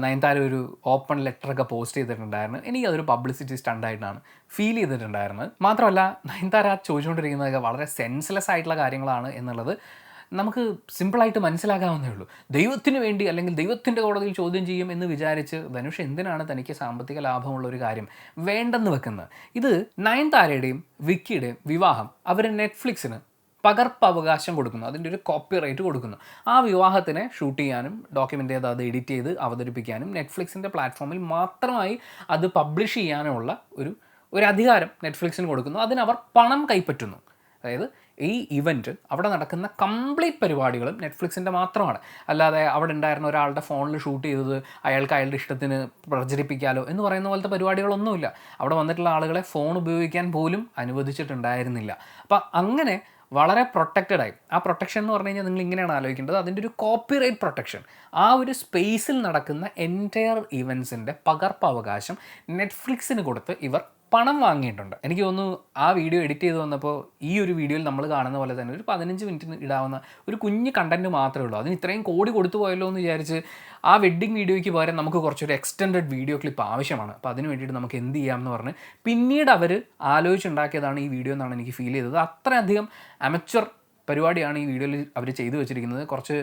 [SPEAKER 1] നയൻതാര ഒരു ഓപ്പൺ ലെറ്ററൊക്കെ പോസ്റ്റ് ചെയ്തിട്ടുണ്ടായിരുന്നു. എനിക്കതൊരു പബ്ലിസിറ്റി സ്റ്റണ്ടായിട്ടാണ് ഫീൽ ചെയ്തിട്ടുണ്ടായിരുന്നത്. മാത്രമല്ല നയൻതാര ചോദിച്ചുകൊണ്ടിരിക്കുന്നതൊക്കെ വളരെ സെൻസ്ലെസ് ആയിട്ടുള്ള കാര്യങ്ങളാണ് എന്നുള്ളത് നമുക്ക് സിമ്പിളായിട്ട് മനസ്സിലാക്കാവുന്നേ ഉള്ളൂ. ദൈവത്തിന് വേണ്ടി അല്ലെങ്കിൽ ദൈവത്തിൻ്റെ കോടതിയിൽ ചോദ്യം ചെയ്യും എന്ന് വിചാരിച്ച് ധനുഷ് എന്തിനാണ് തനിക്ക് സാമ്പത്തിക ലാഭമുള്ള ഒരു കാര്യം വേണ്ടെന്ന് വെക്കുന്നത്? ഇത് നയൻതാരയുടെയും വിക്കിയുടെയും വിവാഹം അവർ നെറ്റ്ഫ്ലിക്സിന് പകർപ്പവകാശം കൊടുക്കുന്നു, അതിൻ്റെ ഒരു കോപ്പിറൈറ്റ് കൊടുക്കുന്നു. ആ വിവാഹത്തിനെ ഷൂട്ട് ചെയ്യാനും ഡോക്യുമെൻ്റ് ചെയ്ത് അത് എഡിറ്റ് ചെയ്ത് അവതരിപ്പിക്കാനും നെറ്റ്ഫ്ലിക്സിൻ്റെ പ്ലാറ്റ്ഫോമിൽ മാത്രമായി അത് പബ്ലിഷ് ചെയ്യാനുമുള്ള ഒരു അധികാരം നെറ്റ്ഫ്ലിക്സിന് കൊടുക്കുന്നു. അതിനവർ പണം കൈപ്പറ്റുന്നു. അതായത് ഈ ഇവൻറ്റ് അവിടെ നടക്കുന്ന കംപ്ലീറ്റ് പരിപാടികളും നെറ്റ്ഫ്ലിക്സിൻ്റെ മാത്രമാണ്. അല്ലാതെ അവിടെ ഉണ്ടായിരുന്ന ഒരാളുടെ ഫോണിൽ ഷൂട്ട് ചെയ്തത് അയാൾക്ക് അയാളുടെ ഇഷ്ടത്തിന് പ്രചരിപ്പിക്കാലോ എന്ന് പറയുന്ന പോലത്തെ പരിപാടികളൊന്നുമില്ല. അവിടെ വന്നിട്ടുള്ള ആളുകളെ ഫോൺ ഉപയോഗിക്കാൻ പോലും അനുവദിച്ചിട്ടുണ്ടായിരുന്നില്ല. അപ്പം അങ്ങനെ വളരെ പ്രൊട്ടക്റ്റഡായി, ആ പ്രൊട്ടക്ഷൻ എന്ന് പറഞ്ഞു കഴിഞ്ഞാൽ നിങ്ങൾ ഇങ്ങനെയാണ് ആലോചിക്കേണ്ടത്, അതിൻ്റെ ഒരു കോപ്പിറൈറ്റ് പ്രൊട്ടക്ഷൻ. ആ ഒരു സ്പേസിൽ നടക്കുന്ന എൻറ്റയർ ഇവൻസിൻ്റെ പകർപ്പവകാശം നെറ്റ്ഫ്ലിക്സിന് കൊടുത്ത് ഇവർ പണം വാങ്ങിയിട്ടുണ്ട്. എനിക്ക് തോന്നുന്നു ആ വീഡിയോ എഡിറ്റ് ചെയ്ത് വന്നപ്പോൾ ഈ ഒരു വീഡിയോയിൽ നമ്മൾ കാണുന്ന പോലെ തന്നെ ഒരു 15 മിനിറ്റിന് ഇടാവുന്ന ഒരു കുഞ്ഞ് കണ്ടൻറ്റ് മാത്രമേ ഉള്ളൂ. അതിന് ഇത്രയും കോടി കൊടുത്തു പോയല്ലോ എന്ന് വിചാരിച്ച് ആ വെഡ്ഡിങ് വീഡിയോയ്ക്ക് പകരം നമുക്ക് കുറച്ചൊരു എക്സ്റ്റെൻഡഡ് വീഡിയോ ക്ലിപ്പ് ആവശ്യമാണ്. അപ്പോൾ അതിന് വേണ്ടിയിട്ട് നമുക്ക് എന്ത് ചെയ്യാമെന്ന് പറഞ്ഞ് പിന്നീട് അവർ ആലോചിച്ചുണ്ടാക്കിയതാണ് ഈ വീഡിയോ എന്നാണ് എനിക്ക് ഫീൽ ചെയ്തത്. അത്രയധികം അമച്വർ പരിപാടിയാണ് ഈ വീഡിയോയിൽ അവർ ചെയ്തു വെച്ചിരിക്കുന്നത്. കുറച്ച്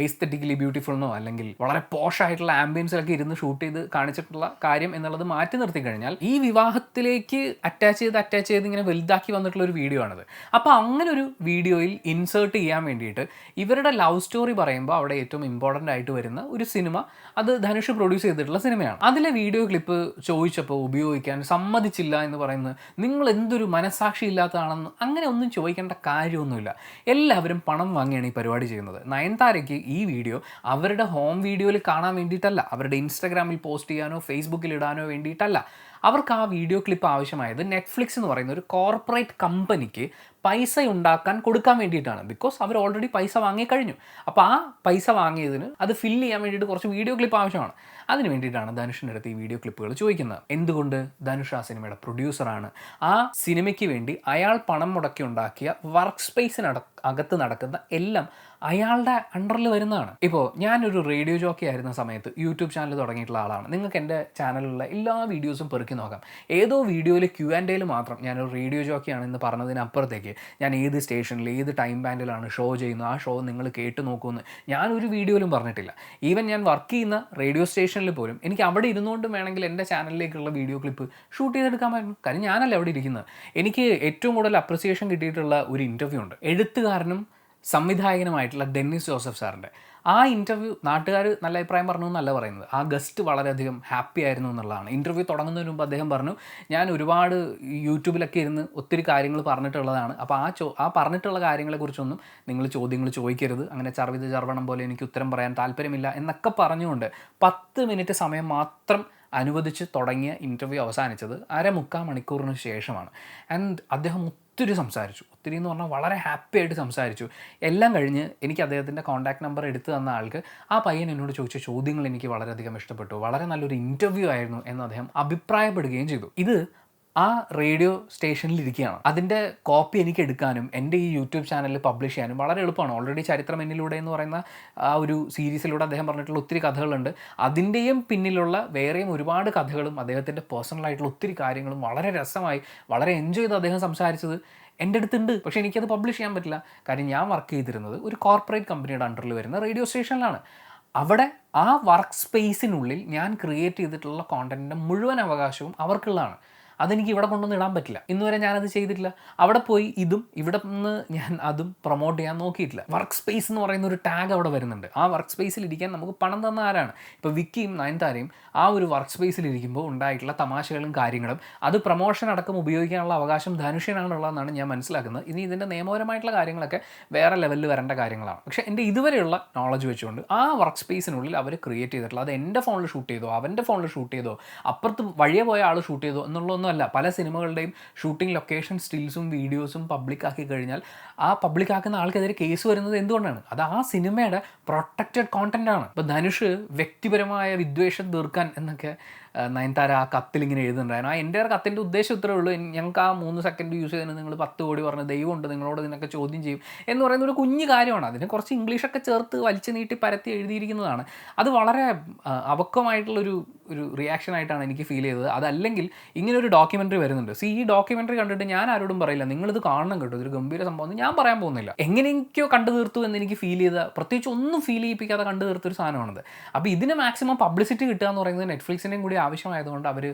[SPEAKER 1] എസ്തെറ്റിക്കലി ബ്യൂട്ടിഫുൾ അല്ലെങ്കിൽ വളരെ പോഷായിട്ടുള്ള ആംബിയൻസിലൊക്കെ ഇരുന്ന് ഷൂട്ട് ചെയ്ത് കാണിച്ചിട്ടുള്ള കാര്യം എന്നുള്ളത് മാറ്റി നിർത്തി കഴിഞ്ഞാൽ ഈ വിവാഹത്തിലേക്ക് അറ്റാച്ച് ചെയ്ത് ഇങ്ങനെ വലുതാക്കി വന്നിട്ടുള്ള ഒരു വീഡിയോ ആണിത്. അപ്പോൾ അങ്ങനെ ഒരു വീഡിയോയിൽ ഇൻസേർട്ട് ചെയ്യാൻ വേണ്ടിയിട്ട് ഇവരുടെ ലവ് സ്റ്റോറി പറയുമ്പോൾ അവിടെ ഏറ്റവും ഇമ്പോർട്ടൻ്റ് ആയിട്ട് വരുന്ന ഒരു സിനിമ, അത് ധനുഷ് പ്രൊഡ്യൂസ് ചെയ്തിട്ടുള്ള സിനിമയാണ്. അതിലെ വീഡിയോ ക്ലിപ്പ് ചോദിച്ചപ്പോൾ ഉപയോഗിക്കാൻ സമ്മതിച്ചില്ല എന്ന് പറയുന്നത് നിങ്ങൾ എന്തൊരു മനസ്സാക്ഷി ഇല്ലാത്തതാണെന്ന് അങ്ങനെ ഒന്നും ചോദിക്കേണ്ട കാര്യമൊന്നുമില്ല. എല്ലാവരും പണം വാങ്ങിയാണ് ഈ പരിപാടി ചെയ്യുന്നത്. നയൻതാരയ്ക്ക് ഈ വീഡിയോ അവരുടെ ഹോം വീഡിയോയിൽ കാണാൻ വേണ്ടിയിട്ടല്ല, അവരുടെ ഇൻസ്റ്റാഗ്രാമിൽ പോസ്റ്റ് ചെയ്യാനോ ഫേസ്ബുക്കിൽ ഇടാനോ വേണ്ടിയിട്ടല്ല. അവർക്ക് ആ വീഡിയോ ക്ലിപ്പ് ആവശ്യമായത് നെറ്റ്ഫ്ലിക്സ് എന്ന് പറയുന്ന ഒരു കോർപ്പറേറ്റ് കമ്പനിക്ക് പൈസ ഉണ്ടാക്കാൻ കൊടുക്കാൻ വേണ്ടിയിട്ടാണ്. ബിക്കോസ് അവർ ഓൾറെഡി പൈസ വാങ്ങിക്കഴിഞ്ഞു. അപ്പോൾ ആ പൈസ വാങ്ങിയതിന് അത് ഫില്ല് ചെയ്യാൻ വേണ്ടിയിട്ട് കുറച്ച് വീഡിയോ ക്ലിപ്പ് ആവശ്യമാണ്. അതിന് വേണ്ടിയിട്ടാണ് ധനുഷിൻ്റെ അടുത്ത് ഈ വീഡിയോ ക്ലിപ്പുകൾ ചോദിക്കുന്നത്. എന്തുകൊണ്ട്? ധനുഷ് ആ സിനിമയുടെ പ്രൊഡ്യൂസറാണ്. ആ സിനിമയ്ക്ക് വേണ്ടി അയാൾ പണം മുടക്കി ഉണ്ടാക്കിയ വർക്ക് സ്പേസിനകത്ത് നടക്കുന്ന എല്ലാം അയാളുടെ അണ്ടറിൽ വരുന്നതാണ്. ഇപ്പോൾ ഞാനൊരു റേഡിയോ ജോക്കി ആയിരുന്ന സമയത്ത് യൂട്യൂബ് ചാനൽ തുടങ്ങിയിട്ടുള്ള ആളാണ്. നിങ്ങൾക്ക് എൻ്റെ ചാനലിലുള്ള എല്ലാ വീഡിയോസും പെറുക്കി നോക്കാം. ഏതോ വീഡിയോയിൽ Q&Aയിൽ മാത്രം ഞാനൊരു റേഡിയോ ജോക്കിയാണെന്ന് പറഞ്ഞതിനപ്പുറത്തേക്ക് ഞാൻ ഏത് സ്റ്റേഷനിൽ ഏത് ടൈം ബാൻഡിലാണ് ഷോ ചെയ്യുന്നത്, ആ ഷോ നിങ്ങൾ കേട്ട് നോക്കുമെന്ന് ഞാനൊരു വീഡിയോയിലും പറഞ്ഞിട്ടില്ല. ഈവൻ ഞാൻ വർക്ക് ചെയ്യുന്ന റേഡിയോ സ്റ്റേഷനിൽ പോലും എനിക്ക് അവിടെ ഇരുന്നുകൊണ്ടും വേണമെങ്കിൽ എൻ്റെ ചാനലിലേക്കുള്ള വീഡിയോ ക്ലിപ്പ് ഷൂട്ട് ചെയ്തെടുക്കാമായിരുന്നു. കാര്യം ഞാനല്ല അവിടെ ഇരിക്കുന്നത്. എനിക്ക് ഏറ്റവും കൂടുതൽ അപ്രിസിയേഷൻ കിട്ടിയിട്ടുള്ള ഒരു ഇൻ്റർവ്യൂ ഉണ്ട്, എഴുത്തുകാരനും സംവിധായകനുമായിട്ടുള്ള ഡെന്നിസ് ജോസഫ് സാറിൻ്റെ. ആ ഇൻ്റർവ്യൂ നാട്ടുകാർ നല്ല അഭിപ്രായം പറഞ്ഞു എന്നല്ല പറയുന്നത്, ആ ഗസ്റ്റ് വളരെയധികം ഹാപ്പി ആയിരുന്നു എന്നുള്ളതാണ്. ഇൻ്റർവ്യൂ തുടങ്ങുന്നതിന് മുമ്പ് അദ്ദേഹം പറഞ്ഞു, ഞാൻ ഒരുപാട് യൂട്യൂബിലൊക്കെ ഇരുന്ന് ഒത്തിരി കാര്യങ്ങൾ പറഞ്ഞിട്ടുള്ളതാണ്. അപ്പോൾ ആ പറഞ്ഞിട്ടുള്ള കാര്യങ്ങളെക്കുറിച്ചൊന്നും നിങ്ങൾ ചോദ്യങ്ങൾ ചോദിക്കരുത്, അങ്ങനെ ചർവണം പോലെ എനിക്ക് ഉത്തരം പറയാൻ താല്പര്യമില്ല എന്നൊക്കെ പറഞ്ഞുകൊണ്ട് 10 മിനിറ്റ് സമയം മാത്രം അനുവദിച്ച് തുടങ്ങിയ ഇൻ്റർവ്യൂ അവസാനിച്ചത് 1/4 മണിക്കൂറിന് ശേഷമാണ്. ആൻഡ് അദ്ദേഹം ഒത്തിരി സംസാരിച്ചു. ഒത്തിരി എന്ന് പറഞ്ഞാൽ വളരെ ഹാപ്പി ആയിട്ട് സംസാരിച്ചു. എല്ലാം കഴിഞ്ഞ് എനിക്ക് അദ്ദേഹത്തിൻ്റെ കോൺടാക്ട് നമ്പർ എടുത്തു തന്ന ആൾക്ക് ആ പയ്യൻ എന്നോട് ചോദിച്ച ചോദ്യങ്ങൾ എനിക്ക് വളരെയധികം ഇഷ്ടപ്പെട്ടു, വളരെ നല്ലൊരു ഇൻ്റർവ്യൂ ആയിരുന്നു എന്ന് അദ്ദേഹം അഭിപ്രായപ്പെടുകയും ചെയ്തു. ഇത് ആ റേഡിയോ സ്റ്റേഷനിൽ ഇരിക്കുകയാണ്. അതിൻ്റെ കോപ്പി എനിക്ക് എടുക്കാനും എൻ്റെ ഈ യൂട്യൂബ് ചാനലിൽ പബ്ലിഷ് ചെയ്യാനും വളരെ എളുപ്പമാണ്. ഓൾറെഡി ചരിത്രം എന്നിലൂടെ എന്ന് പറയുന്ന ആ ഒരു സീരീസിലൂടെ അദ്ദേഹം പറഞ്ഞിട്ടുള്ള ഒത്തിരി കഥകളുണ്ട്. അതിൻ്റെയും പിന്നിലുള്ള വേറെയും ഒരുപാട് കഥകളും അദ്ദേഹത്തിൻ്റെ പേഴ്സണലായിട്ടുള്ള ഒത്തിരി കാര്യങ്ങളും വളരെ രസമായി വളരെ എൻജോയ് ചെയ്ത് അദ്ദേഹം സംസാരിച്ചത് എൻ്റെ അടുത്തുണ്ട്. പക്ഷേ എനിക്കത് പബ്ലിഷ് ചെയ്യാൻ പറ്റില്ല. കാര്യം ഞാൻ വർക്ക് ചെയ്തിരുന്നത് ഒരു കോർപ്പറേറ്റ് കമ്പനിയുടെ അണ്ടറിൽ വരുന്ന റേഡിയോ സ്റ്റേഷനിലാണ്. അവിടെ ആ വർക്ക് സ്പേസിനുള്ളിൽ ഞാൻ ക്രിയേറ്റ് ചെയ്തിട്ടുള്ള കോണ്ടൻറ്റിൻ്റെ മുഴുവൻ അവകാശവും അവർക്കുള്ളതാണ്. അതെനിക്ക് ഇവിടെ കൊണ്ടൊന്നും ഇടാൻ പറ്റില്ല. ഇന്നുവരെ ഞാനത് ചെയ്തിട്ടില്ല. അവിടെ പോയി ഇവിടെ നിന്ന് ഞാൻ അതും പ്രൊമോട്ട് ചെയ്യാൻ നോക്കിയിട്ടില്ല. വർക്ക് സ്പേസ് എന്ന് പറയുന്ന ഒരു ടാഗ് അവിടെ വരുന്നുണ്ട്. ആ വർക്ക് സ്പേസിൽ ഇരിക്കാൻ നമുക്ക് പണം തന്ന ആരാണ്? ഇപ്പോൾ വിക്കിയും നയൻതാരയും ആ ഒരു വർക്ക് സ്പേസിൽ ഇരിക്കുമ്പോൾ ഉണ്ടായിട്ടുള്ള തമാശകളും കാര്യങ്ങളും അത് പ്രൊമോഷൻ അടക്കം ഉപയോഗിക്കാനുള്ള അവകാശം ധനുഷിനാണുള്ളതെന്നാണ് ഞാൻ മനസ്സിലാക്കുന്നത്. ഇനി ഇതിൻ്റെ നിയമപരമായിട്ടുള്ള കാര്യങ്ങളൊക്കെ വേറെ ലെവലിൽ വരേണ്ട കാര്യങ്ങളാണ്. പക്ഷേ എൻ്റെ ഇതുവരെയുള്ള നോളജ് വെച്ചുകൊണ്ട് ആ വർക്ക് സ്പേസിനുള്ളിൽ അവർ ക്രിയേറ്റ് ചെയ്തിട്ടുള്ള അത് എൻ്റെ ഫോണിൽ ഷൂട്ട് ചെയ്തോ അവൻ്റെ ഫോണിൽ ഷൂട്ട് ചെയ്തോ അപ്പുറത്ത് വഴിയെ പോയ ആൾ ഷൂട്ട് ചെയ്തോ എന്നുള്ളതൊന്നും അല്ല. പല സിനിമകളുടെയും ഷൂട്ടിംഗ് ലൊക്കേഷൻ സ്റ്റിൽസും വീഡിയോസും പബ്ലിക്കാക്കി കഴിഞ്ഞാൽ ആ പബ്ലിക്കാക്കുന്ന ആൾക്കെതിരെ കേസ് വരുന്നത് എന്തുകൊണ്ടാണ്? അത് ആ സിനിമയുടെ പ്രൊട്ടക്റ്റഡ് കോണ്ടൻ്റ് ആണ്. ഇപ്പോൾ ധനുഷ് വ്യക്തിപരമായ വിദ്വേഷം തീർക്കാൻ എന്നൊക്കെ നയൻതാര ആ കത്തിലിങ്ങനെ എഴുതുന്നുണ്ടായിരുന്നു. ആ എൻ്റെ കത്തിൻ്റെ ഉദ്ദേശം ഇത്രേ ഉള്ളൂ, ഞങ്ങൾക്ക് ആ 3 സെക്കൻഡ് യൂസ് ചെയ്തതിന് നിങ്ങൾ 10 കോടി പറഞ്ഞ് ദൈവമുണ്ട് നിങ്ങളോട് ഇതിനൊക്കെ ചോദ്യം ചെയ്യും എന്ന് പറയുന്ന ഒരു കുഞ്ഞു കാര്യമാണ്. അതിന് കുറച്ച് ഇംഗ്ലീഷൊക്കെ ചേർത്ത് വലിച്ചു നീട്ടി പരത്തി എഴുതിയിരിക്കുന്നതാണ്. അത് വളരെ അപക്വമായിട്ടുള്ളൊരു റിയാക്ഷനായിട്ടാണ് എനിക്ക് ഫീൽ ചെയ്തത്. അതല്ലെങ്കിൽ ഇങ്ങനൊരു ഡോക്യുമെൻ്ററി വരുന്നുണ്ട്. ഈ ഡോക്യുമെൻ്ററി കണ്ടിട്ട് ഞാൻ ആരോടും പറയില്ല നിങ്ങളിത് കാണണം കേട്ടോ, ഇതൊരു ഗംഭീര സംഭവം ഞാൻ പറയാൻ പോകുന്നില്ല. എങ്ങനെയൊക്കെയോ കണ്ടു തീർത്തു എന്ന് എനിക്ക് ഫീൽ ചെയ്ത, പ്രത്യേകിച്ച് ഒന്നും ഫീൽ ചെയ്യിപ്പിക്കാതെ കണ്ടു തീർത്തൊരു സാധനമാണത്. അപ്പോൾ ഇതിന് മാക്സിമം പബ്ലിസിറ്റി കിട്ടുക എന്ന് പറയുന്നത് നെറ്റ്ഫ്ലിക്സിൻ്റെയും കൂടി ആവശ്യമായതുകൊണ്ട്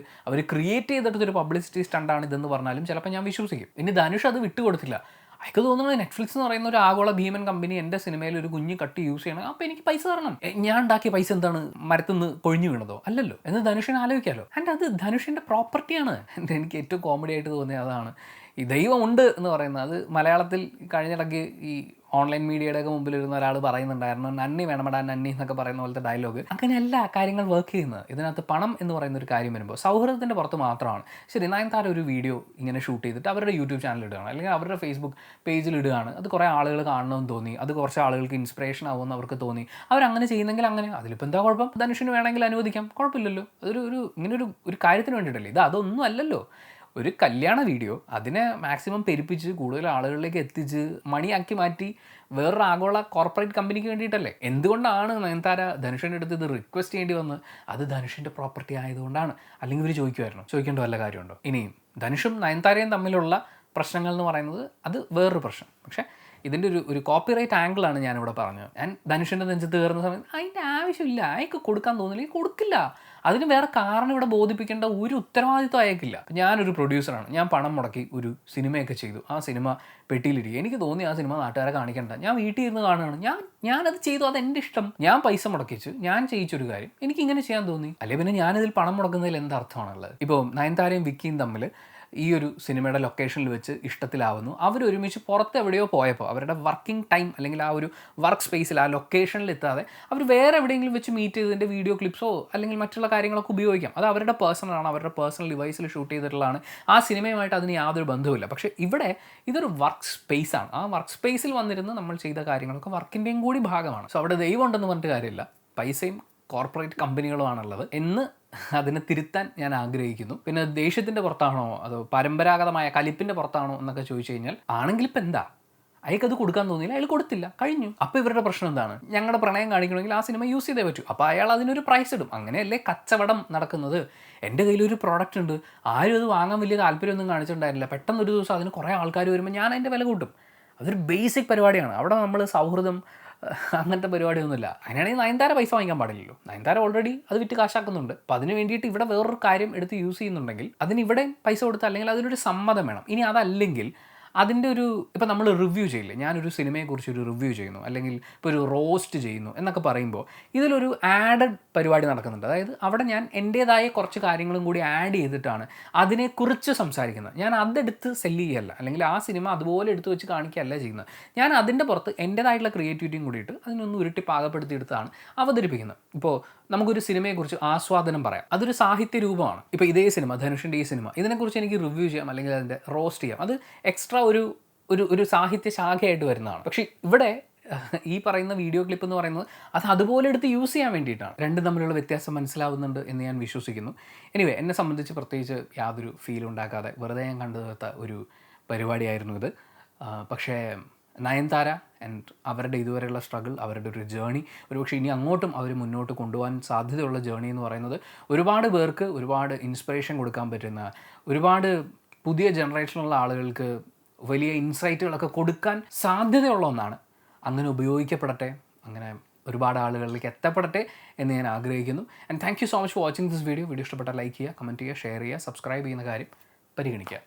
[SPEAKER 1] അവർ ക്രിയേറ്റ് ചെയ്തിട്ടൊരു പബ്ലിസിറ്റി സ്റ്റണ്ടാണ് ഇതെന്ന് പറഞ്ഞാലും ചിലപ്പോൾ ഞാൻ വിശ്വസിക്കും. ഇനി ധനുഷ് അത് വിട്ടുകൊടുത്തില്ല. അയക്ക് തോന്നുന്നത് നെറ്റ്ഫ്ലിക്സ് എന്ന് പറയുന്ന ഒരു ആഗോള ഭീമൻ കമ്പനി എൻ്റെ സിനിമയിൽ ഒരു കുഞ്ഞ് കട്ട് യൂസ് ചെയ്യണം, അപ്പോൾ എനിക്ക് പൈസ തരണം. ഞാൻ ഉണ്ടാക്കിയ പൈസ എന്താണ് മരത്തിൽ നിന്ന് കൊഴിഞ്ഞു വീണതോ? അല്ലല്ലോ എന്ന് ധനുഷിനെ ആലോചിക്കാമല്ലോ. ആൻഡ് അത് ധനുഷിൻ്റെ പ്രോപ്പർട്ടിയാണ്. എനിക്ക് ഏറ്റവും കോമഡി ആയിട്ട് തോന്നിയത് അതാണ്. ഈ ദൈവമുണ്ട് എന്ന് പറയുന്നത് അത് മലയാളത്തിൽ കഴിഞ്ഞിടയ്ക്ക് ഈ ഓൺലൈൻ മീഡിയയുടെയൊക്കെ മുമ്പിലിരുന്ന ഒരാൾ പറയുന്നുണ്ടായിരുന്നു, നന്ദി വേണമടാ നന്ദി എന്നൊക്കെ പറയുന്ന പോലത്തെ ഡയലോഗ്. അങ്ങനെയല്ല കാര്യങ്ങൾ വർക്ക് ചെയ്യുന്നത്. ഇതിനകത്ത് പണം എന്ന് പറയുന്ന ഒരു കാര്യം വരുമ്പോൾ സൗഹൃദത്തിൻ്റെ പുറത്ത് മാത്രമാണ്. ശരി, നയൻതാര ഒരു വീഡിയോ ഇങ്ങനെ ഷൂട്ട് ചെയ്തിട്ട് അവരുടെ യൂട്യൂബ് ചാനൽ ഇടുകയാണ്, അല്ലെങ്കിൽ അവരുടെ ഫേസ്ബുക്ക് പേജിൽ ഇടുകയാണ്. അത് കുറേ ആളുകൾ കാണണമെന്ന് തോന്നി, അത് കുറച്ച് ആളുകൾക്ക് ഇൻസ്പിറേഷൻ ആവുമെന്ന് അവർക്ക് തോന്നി, അവരങ്ങനെ ചെയ്യുന്നെങ്കിൽ അങ്ങനെ, അതിലിപ്പോൾ എന്താ കുഴപ്പം? ധനുഷിന് വേണമെങ്കിൽ അനുവദിക്കാം, കുഴപ്പമില്ലല്ലോ. ഇങ്ങനൊരു കാര്യത്തിന് വേണ്ടിയിട്ടല്ലേ ഇത്? അതൊന്നും അല്ലല്ലോ. ഒരു കല്യാണ വീഡിയോ അതിനെ മാക്സിമം പെരുപ്പിച്ച് കൂടുതൽ ആളുകളിലേക്ക് എത്തിച്ച് മണിയാക്കി മാറ്റി വേറൊരു ആഗോള കോർപ്പറേറ്റ് കമ്പനിക്ക് വേണ്ടിയിട്ടല്ലേ. എന്തുകൊണ്ടാണ് നയൻതാര ധനുഷിൻ്റെ അടുത്ത് ഇത് റിക്വസ്റ്റ് ചെയ്യേണ്ടി വന്നത്? അത് ധനുഷിൻ്റെ പ്രോപ്പർട്ടി ആയതുകൊണ്ടാണ്. അല്ലെങ്കിൽ ഇവർ ചോദിക്കേണ്ട വല്ല കാര്യമുണ്ടോ? ഇനിയും ധനുഷും നയൻതാരയും തമ്മിലുള്ള പ്രശ്നങ്ങൾ എന്ന് പറയുന്നത് അത് വേറൊരു പ്രശ്നം. പക്ഷേ ഇതിൻ്റെ ഒരു കോപ്പിറൈറ്റ് ആംഗിളാണ് ഞാനിവിടെ പറഞ്ഞത്. ഞാൻ ധനുഷിൻ്റെ നെഞ്ചത്ത് കയറുന്ന സമയത്ത് അതിൻ്റെ ആവശ്യമില്ല, അയക്ക് കൊടുക്കാൻ തോന്നില്ല, കൊടുക്കില്ല. അതിന് വേറെ കാരണം ഇവിടെ ബോധിപ്പിക്കേണ്ട ഒരു ഉത്തരവാദിത്വം അയക്കില്ല. ഞാനൊരു പ്രൊഡ്യൂസറാണ്, ഞാൻ പണം മുടക്കി ഒരു സിനിമയൊക്കെ ചെയ്തു, ആ സിനിമ പെട്ടിയിലിരിക്കുക, എനിക്ക് തോന്നി ആ സിനിമ നാട്ടുകാരെ കാണിക്കണ്ട, ഞാൻ വീട്ടിൽ ഇരുന്ന് കാണുകയാണ്, ഞാനത് ചെയ്തു, അതെൻ്റെ ഇഷ്ടം, ഞാൻ പൈസ മുടക്കിച്ചു, ഞാൻ ചെയ്യിച്ചൊരു കാര്യം എനിക്കിങ്ങനെ ചെയ്യാൻ തോന്നി. അല്ലെങ്കിൽ പിന്നെ ഞാനിതിൽ പണം മുടക്കുന്നതിൽ എന്തർത്ഥമാണുള്ളത്? ഇപ്പോൾ നയൻതാരയും വിക്കിയും തമ്മിൽ ഈ ഒരു സിനിമയുടെ ലൊക്കേഷനിൽ വെച്ച് ഇഷ്ടത്തിലാവുന്നു. അവരൊരുമിച്ച് പുറത്ത് എവിടെയോ പോയപ്പോൾ അവരുടെ വർക്കിംഗ് ടൈം അല്ലെങ്കിൽ ആ ഒരു വർക്ക് സ്പേസിൽ ആ ലൊക്കേഷനിൽ എത്താതെ അവർ വേറെ എവിടെയെങ്കിലും വെച്ച് മീറ്റ് ചെയ്തതിൻ്റെ വീഡിയോ ക്ലിപ്സോ അല്ലെങ്കിൽ മറ്റുള്ള കാര്യങ്ങളൊക്കെ ഉപയോഗിക്കാം. അത് അവരുടെ പേഴ്സണലാണ്, അവരുടെ പേഴ്സണൽ ഡിവൈസിൽ ഷൂട്ട് ചെയ്തിട്ടുള്ളതാണ്. ആ സിനിമയുമായിട്ട് അതിന് യാതൊരു ബന്ധവുമില്ല. പക്ഷേ ഇവിടെ ഇതൊരു വർക്ക് സ്പേസാണ്. ആ വർക്ക് സ്പേസിൽ വന്നിരുന്ന് നമ്മൾ ചെയ്ത കാര്യങ്ങളൊക്കെ വർക്കിൻ്റെയും കൂടി ഭാഗമാണ്. സോ അവിടെ ദൈവം ഉണ്ടെന്ന് പറഞ്ഞിട്ട് കാര്യമില്ല, പൈസയും കോർപ്പറേറ്റ് കമ്പനികളുമാണുള്ളത് എന്ന് അതിനെ തിരുത്താൻ ഞാൻ ആഗ്രഹിക്കുന്നു. പിന്നെ ദേഷ്യത്തിൻ്റെ പുറത്താണോ അതോ പരമ്പരാഗതമായ കലിപ്പിൻ്റെ പുറത്താണോ എന്നൊക്കെ ചോദിച്ചു കഴിഞ്ഞാൽ, ആണെങ്കിൽ ഇപ്പം എന്താ, അയാൾക്കത് കൊടുക്കാൻ തോന്നിയില്ല, അയാൾ കൊടുത്തില്ല, കഴിഞ്ഞു. അപ്പോൾ ഇവരുടെ പ്രശ്നം എന്താണ്? ഞങ്ങളുടെ പ്രണയം കാണിക്കണമെങ്കിൽ ആ സിനിമ യൂസ് ചെയ്തേ പറ്റൂ, അപ്പോൾ അയാൾ അതിനൊരു പ്രൈസ് ഇടും. അങ്ങനെയല്ലേ കച്ചവടം നടക്കുന്നത്. എൻ്റെ കയ്യിലൊരു പ്രോഡക്റ്റ് ഉണ്ട്, ആരും അത് വാങ്ങാൻ വലിയ താല്പര്യമൊന്നും കാണിച്ചിട്ടുണ്ടായിരുന്നില്ല, പെട്ടെന്നൊരു ദിവസം അതിന് കുറേ ആൾക്കാർ വരുമ്പോൾ ഞാൻ അതിൻ്റെ വില കൂട്ടും. അതൊരു ബേസിക് പരിപാടിയാണ്. അവിടെ നമ്മൾ സൗഹൃദം അങ്ങനത്തെ പരിപാടിയൊന്നുമില്ല. അതിനാണെങ്കിൽ നയൻതാര പൈസ വാങ്ങിക്കാൻ പാടില്ലല്ലോ. നയൻതാര ഓൾറെഡി അത് വിറ്റ് കാശാക്കുന്നുണ്ട്. അപ്പോൾ അതിന് വേണ്ടിയിട്ട് ഇവിടെ വേറൊരു കാര്യം എടുത്ത് യൂസ് ചെയ്യുന്നുണ്ടെങ്കിൽ അതിന് ഇവിടെ പൈസ കൊടുത്താൽ അല്ലെങ്കിൽ അതിനൊരു സമ്മതം വേണം. ഇനി അതല്ലെങ്കിൽ അതിൻ്റെ ഒരു, ഇപ്പോൾ നമ്മൾ റിവ്യൂ ചെയ്യില്ലേ, ഞാനൊരു സിനിമയെക്കുറിച്ച് ഒരു റിവ്യൂ ചെയ്യുന്നു അല്ലെങ്കിൽ ഇപ്പോൾ ഒരു റോസ്റ്റ് ചെയ്യുന്നു എന്നൊക്കെ പറയുമ്പോൾ ഇതിലൊരു ആഡഡ് പരിപാടി നടക്കുന്നുണ്ട്. അതായത് അവിടെ ഞാൻ എൻ്റേതായ കുറച്ച് കാര്യങ്ങളും കൂടി ആഡ് ചെയ്തിട്ടാണ് അതിനെക്കുറിച്ച് സംസാരിക്കുന്നത്. ഞാൻ അതെടുത്ത് സെല്ല് ചെയ്യല്ല, അല്ലെങ്കിൽ ആ സിനിമ അതുപോലെ എടുത്ത് വെച്ച് കാണിക്കുകയല്ല ചെയ്യുന്നത്. ഞാൻ അതിൻ്റെ പുറത്ത് എൻ്റേതായിട്ടുള്ള ക്രിയേറ്റിവിറ്റിയും കൂടിയിട്ട് അതിനൊന്ന് ഉരുട്ടി പാകപ്പെടുത്തിയെടുത്താണ് അവതരിപ്പിക്കുന്നത്. ഇപ്പോൾ നമുക്കൊരു സിനിമയെക്കുറിച്ച് ആസ്വാദനം പറയാം, അതൊരു സാഹിത്യ രൂപമാണ്. ഇപ്പോൾ ഇതേ സിനിമ, ധനുഷിൻ്റെ ഈ സിനിമ, ഇതിനെക്കുറിച്ച് എനിക്ക് റിവ്യൂ ചെയ്യാം അല്ലെങ്കിൽ അതിൻ്റെ റോസ്റ്റ് ചെയ്യാം. അത് എക്സ്ട്രാ ഒരു സാഹിത്യ ശാഖയായിട്ട് വരുന്നതാണ്. പക്ഷേ ഇവിടെ ഈ പറയുന്ന വീഡിയോ ക്ലിപ്പ് എന്ന് പറയുന്നത് അത് അതുപോലെ എടുത്ത് യൂസ് ചെയ്യാൻ വേണ്ടിയിട്ടാണ്. രണ്ടും തമ്മിലുള്ള വ്യത്യാസം മനസ്സിലാവുന്നുണ്ട് എന്ന് ഞാൻ വിശ്വസിക്കുന്നു. എനിവേ, എന്നെ സംബന്ധിച്ച് പ്രത്യേകിച്ച് യാതൊരു ഫീൽ ഉണ്ടാക്കാതെ വെറുതെ ഞാൻ കണ്ടു തീർത്ത ഒരു പരിപാടിയായിരുന്നു ഇത്. പക്ഷേ നയൻതാര ആൻഡ് അവരുടെ ഇതുവരെയുള്ള സ്ട്രഗിൾ, അവരുടെ ഒരു ജേണി, ഒരുപക്ഷെ ഇനി അങ്ങോട്ടും അവർ മുന്നോട്ട് കൊണ്ടുപോകാൻ സാധ്യതയുള്ള ജേണി എന്ന് പറയുന്നത് ഒരുപാട് പേർക്ക് ഒരുപാട് ഇൻസ്പിറേഷൻ കൊടുക്കാൻ പറ്റുന്ന, ഒരുപാട് പുതിയ ജനറേഷനിലുള്ള ആളുകൾക്ക് വലിയ ഇൻസൈറ്റുകളൊക്കെ കൊടുക്കാൻ സാധ്യതയുള്ള ഒന്നാണ്. അങ്ങനെ ഉപയോഗിക്കപ്പെടട്ടെ, അങ്ങനെ ഒരുപാട് ആളുകളിലേക്ക് എത്തപ്പെടട്ടെ എന്ന് ഞാൻ ആഗ്രഹിക്കുന്നു. And thank you so much for watching this video. Video ഇഷ്ടപ്പെട്ടാൽ ലൈക്ക് ചെയ്യുക, കമൻറ്റ് ചെയ്യുക, ഷെയർ ചെയ്യുക, സബ്സ്ക്രൈബ് ചെയ്യുന്ന കാര്യം പരിഗണിക്കുക.